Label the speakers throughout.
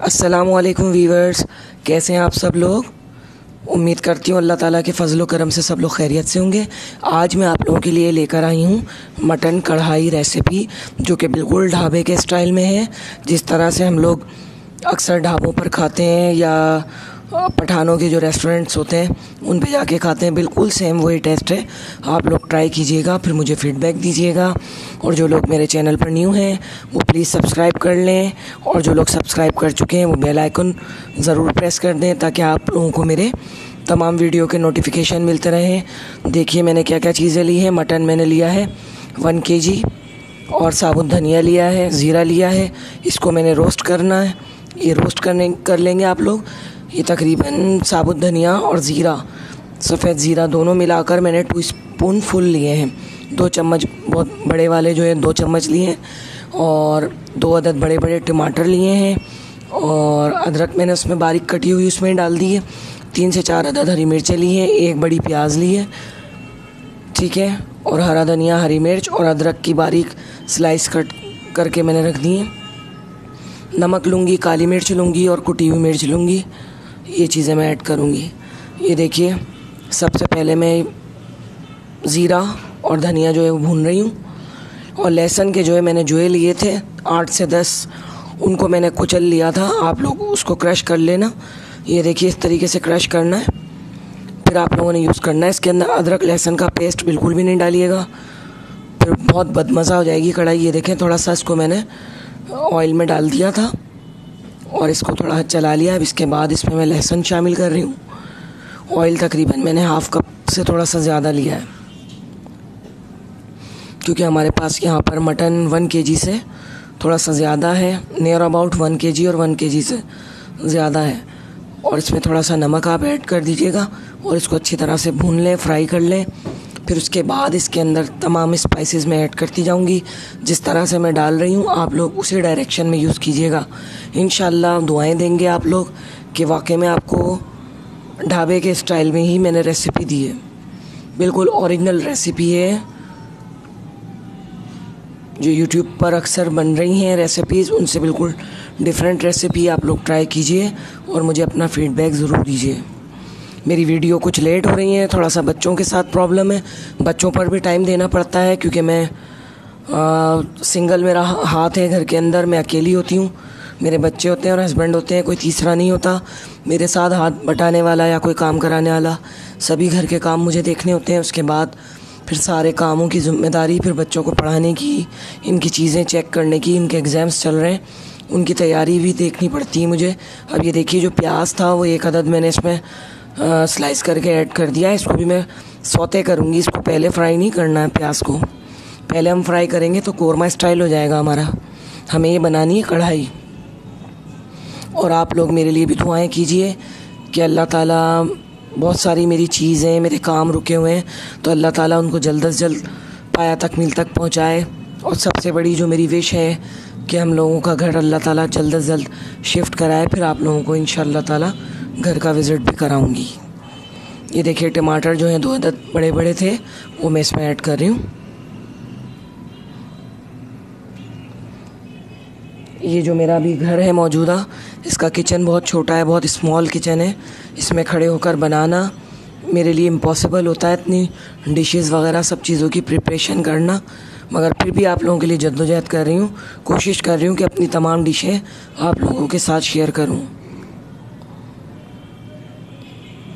Speaker 1: अस्सलामुअलैकुम वीवर्स, कैसे हैं आप सब लोग। उम्मीद करती हूँ अल्लाह ताला के फ़ज़ल व करम से सब लोग खैरियत से होंगे। आज मैं आप लोगों के लिए लेकर आई हूँ मटन कढ़ाई रेसिपी, जो कि बिल्कुल ढाबे के स्टाइल में है। जिस तरह से हम लोग अक्सर ढाबों पर खाते हैं या पठानों के जो रेस्टोरेंट्स होते हैं उन पे जाके खाते हैं, बिल्कुल सेम वही टेस्ट है। आप लोग ट्राई कीजिएगा, फिर मुझे फ़ीडबैक दीजिएगा। और जो लोग मेरे चैनल पर न्यू हैं वो प्लीज़ सब्सक्राइब कर लें, और जो लोग सब्सक्राइब कर चुके हैं वो बेल आइकन ज़रूर प्रेस कर दें ताकि आप लोगों को मेरे तमाम वीडियो के नोटिफिकेशन मिलते रहें। देखिए मैंने क्या क्या चीज़ें ली हैं। मटन मैंने लिया है 1 kg, और साबुत धनिया लिया है, ज़ीरा लिया है। इसको मैंने रोस्ट करना है। ये रोस्ट कर लेंगे आप लोग। ये तकरीबन साबुत धनिया और ज़ीरा, सफ़ेद ज़ीरा दोनों मिलाकर मैंने 2 स्पून फुल लिए हैं। 2 चम्मच बहुत बड़े वाले जो है 2 चम्मच लिए हैं, और 2 अदद बड़े बड़े टमाटर लिए हैं, और अदरक मैंने उसमें बारीक कटी हुई उसमें डाल दी है। 3 से 4 अदद हरी मिर्चें ली हैं, 1 बड़ी प्याज ली है, ठीक है। और हरा धनिया, हरी मिर्च और अदरक की बारीक स्लाइस कट करके मैंने रख दी है। नमक लूँगी, काली मिर्च लूँगी और कुटी हुई मिर्च लूँगी। ये चीज़ें मैं ऐड करूँगी। ये देखिए, सबसे पहले मैं ज़ीरा और धनिया जो है वो भून रही हूँ। और लहसुन के जो है मैंने जोए लिए थे 8 से 10, उनको मैंने कुचल लिया था। आप लोग उसको क्रश कर लेना। ये देखिए इस तरीके से क्रश करना है, फिर आप लोगों ने यूज़ करना है। इसके अंदर अदरक लहसुन का पेस्ट बिल्कुल भी नहीं डालिएगा, फिर बहुत बदमज़ा हो जाएगी कढ़ाई। ये देखें, थोड़ा सा इसको मैंने ऑयल में डाल दिया था और इसको थोड़ा चला लिया। अब इसके बाद इसमें मैं लहसुन शामिल कर रही हूँ। ऑयल तकरीबन मैंने हाफ़ कप से थोड़ा सा ज़्यादा लिया है, क्योंकि हमारे पास यहाँ पर मटन 1 kg से थोड़ा सा ज़्यादा है, नियर अबाउट 1 kg और 1 kg से ज़्यादा है। और इसमें थोड़ा सा नमक आप ऐड कर दीजिएगा और इसको अच्छी तरह से भून लें, फ्राई कर लें। फिर उसके बाद इसके अंदर तमाम स्पाइसेस मैं ऐड करती जाऊंगी। जिस तरह से मैं डाल रही हूँ आप लोग उसी डायरेक्शन में यूज़ कीजिएगा। इंशाल्लाह दुआएं देंगे आप लोग कि वाकई में आपको ढाबे के स्टाइल में ही मैंने रेसिपी दी है। बिल्कुल ओरिजिनल रेसिपी है, जो यूट्यूब पर अक्सर बन रही हैं रेसिपीज़ उनसे बिल्कुल डिफरेंट रेसिपी आप लोग ट्राई कीजिए और मुझे अपना फ़ीडबैक ज़रूर दीजिए। मेरी वीडियो कुछ लेट हो रही है, थोड़ा सा बच्चों के साथ प्रॉब्लम है। बच्चों पर भी टाइम देना पड़ता है, क्योंकि मैं सिंगल मेरा हाथ है घर के अंदर। मैं अकेली होती हूँ, मेरे बच्चे होते हैं और हस्बैंड होते हैं, कोई तीसरा नहीं होता मेरे साथ हाथ बटाने वाला या कोई काम कराने वाला। सभी घर के काम मुझे देखने होते हैं। उसके बाद फिर सारे कामों की ज़िम्मेदारी, फिर बच्चों को पढ़ाने की, इनकी चीज़ें चेक करने की, इनके एग्ज़ाम्स चल रहे हैं उनकी तैयारी भी देखनी पड़ती है मुझे। अब ये देखिए, जो प्याज था वो 1 अदद मैंने इसमें स्लाइस करके ऐड कर दिया। इसको भी मैं सौते करूँगी, इसको पहले फ्राई नहीं करना है। प्याज को पहले हम फ्राई करेंगे तो कोरमा स्टाइल हो जाएगा हमारा। हमें ये बनानी है कढ़ाई। और आप लोग मेरे लिए भी दुआएं कीजिए कि अल्लाह ताला, बहुत सारी मेरी चीज़ें, मेरे काम रुके हुए हैं, तो अल्लाह ताला उनको जल्द से जल्द पाया तकमील तक पहुँचाए। और सबसे बड़ी जो मेरी विश है कि हम लोगों का घर अल्लाह ताला जल्द से जल्द शिफ्ट कराए। फिर आप लोगों को इंशाअल्लाह ताला घर का विज़िट भी कराऊंगी। ये देखिए, टमाटर जो हैं 2 अदद बड़े बड़े थे वो मैं इसमें ऐड कर रही हूँ। ये जो मेरा अभी घर है मौजूदा, इसका किचन बहुत छोटा है, बहुत स्मॉल किचन है। इसमें खड़े होकर बनाना मेरे लिए इम्पॉसिबल होता है, इतनी डिशेस वगैरह सब चीज़ों की प्रिपरेशन करना। मगर फिर भी आप लोगों के लिए जद्दोजहद कर रही हूँ, कोशिश कर रही हूँ कि अपनी तमाम डिशें आप लोगों के साथ शेयर करूँ।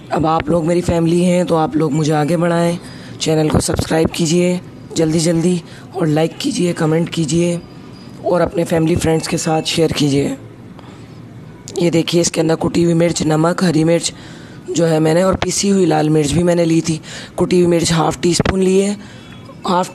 Speaker 1: अब आप लोग मेरी फैमिली हैं तो आप लोग मुझे आगे बढ़ाएं। चैनल को सब्सक्राइब कीजिए जल्दी जल्दी, और लाइक कीजिए, कमेंट कीजिए, और अपने फैमिली फ्रेंड्स के साथ शेयर कीजिए। ये देखिए, इसके अंदर कुटी हुई मिर्च, नमक, हरी मिर्च जो है मैंने, और पिसी हुई लाल मिर्च भी मैंने ली थी। कुटी हुई मिर्च हाफ़ टीस्पून ली है, हाफ़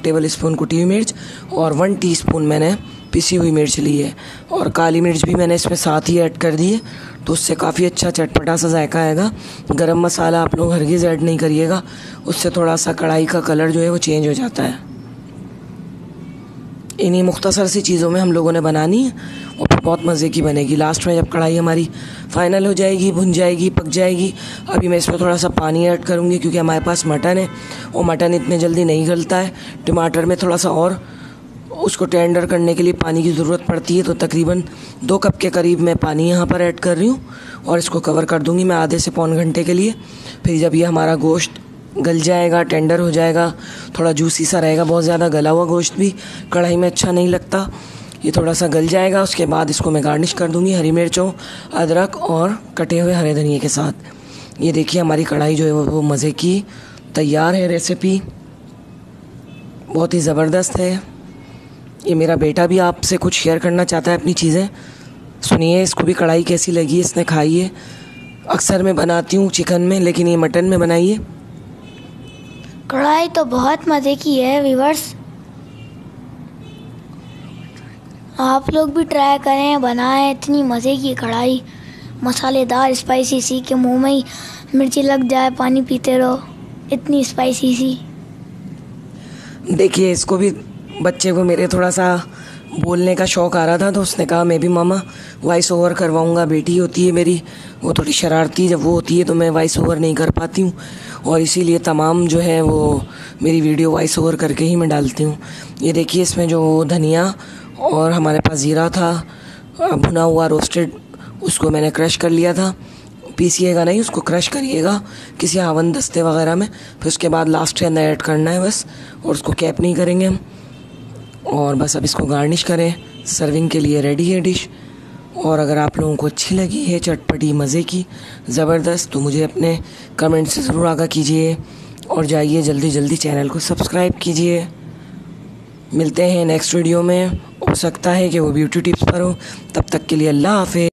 Speaker 1: टेबल स्पून कुटी हुई मिर्च, और 1 टीस्पून मैंने पिसी हुई मिर्च ली है। और काली मिर्च भी मैंने इसमें साथ ही ऐड कर दी है, तो उससे काफ़ी अच्छा चटपटा सा जायका आएगा। गरम मसाला आप लोग हरगिज़ ऐड नहीं करिएगा, उससे थोड़ा सा कढ़ाई का कलर जो है वो चेंज हो जाता है। इन्हीं मुख्तसर सी चीज़ों में हम लोगों ने बनानी है और फिर बहुत मज़े की बनेगी। लास्ट में जब कढ़ाई हमारी फाइनल हो जाएगी, भुन जाएगी, पक जाएगी, अभी मैं इसमें थोड़ा सा पानी ऐड करूँगी, क्योंकि हमारे पास मटन है और मटन इतने जल्दी नहीं गलता है। टमाटर में थोड़ा सा और उसको टेंडर करने के लिए पानी की ज़रूरत पड़ती है, तो तकरीबन 2 कप के करीब मैं पानी यहाँ पर ऐड कर रही हूँ और इसको कवर कर दूँगी मैं आधे से पौन घंटे के लिए। फिर जब ये हमारा गोश्त गल जाएगा, टेंडर हो जाएगा, थोड़ा जूसी सा रहेगा, बहुत ज़्यादा गला हुआ गोश्त भी कढ़ाई में अच्छा नहीं लगता, ये थोड़ा सा गल जाएगा। उसके बाद इसको मैं गार्निश कर दूँगी हरी मिर्चों, अदरक और कटे हुए हरे धनिए के साथ। ये देखिए हमारी कढ़ाई जो है वो मज़े की तैयार है। रेसिपी बहुत ही ज़बरदस्त है। ये मेरा बेटा भी आपसे कुछ शेयर करना चाहता है अपनी चीज़ें, सुनिए इसको भी कढ़ाई कैसी लगी, इसने खाई है। अक्सर मैं बनाती हूँ चिकन में, लेकिन ये मटन में बनाइए।
Speaker 2: कढ़ाई तो बहुत मज़े की है व्यूअर्स, आप लोग भी ट्राई करें, बनाएं। इतनी मज़े की कढ़ाई, मसालेदार स्पाइसी सी के मुंह में ही मिर्ची लग जाए, पानी पीते रहो, इतनी स्पाइसी सी।
Speaker 1: देखिए इसको भी, बच्चे को मेरे थोड़ा सा बोलने का शौक़ आ रहा था, तो उसने कहा मैं भी मामा वॉइस ओवर करवाऊँगा। बेटी होती है मेरी, वो थोड़ी शरारती जब वो होती है तो मैं वॉइस ओवर नहीं कर पाती हूँ, और इसीलिए तमाम जो है वो मेरी वीडियो वॉइस ओवर करके ही मैं डालती हूँ। ये देखिए इसमें जो धनिया और हमारे पास ज़ीरा था भुना हुआ रोस्टेड, उसको मैंने क्रश कर लिया था। पीसिएगा नहीं, उसको क्रश करिएगा किसी हावन दस्ते वगैरह में। फिर उसके बाद लास्ट के अंदर ऐड करना है बस, और उसको कैप नहीं करेंगे हम। और बस अब इसको गार्निश करें, सर्विंग के लिए रेडी है डिश। और अगर आप लोगों को अच्छी लगी है, चटपटी मज़े की ज़बरदस्त, तो मुझे अपने कमेंट से ज़रूर आगाह कीजिए, और जाइए जल्दी जल्दी चैनल को सब्सक्राइब कीजिए। मिलते हैं नेक्स्ट वीडियो में, हो सकता है कि वो ब्यूटी टिप्स पर हो। तब तक के लिए अल्लाह हाफ़िज़।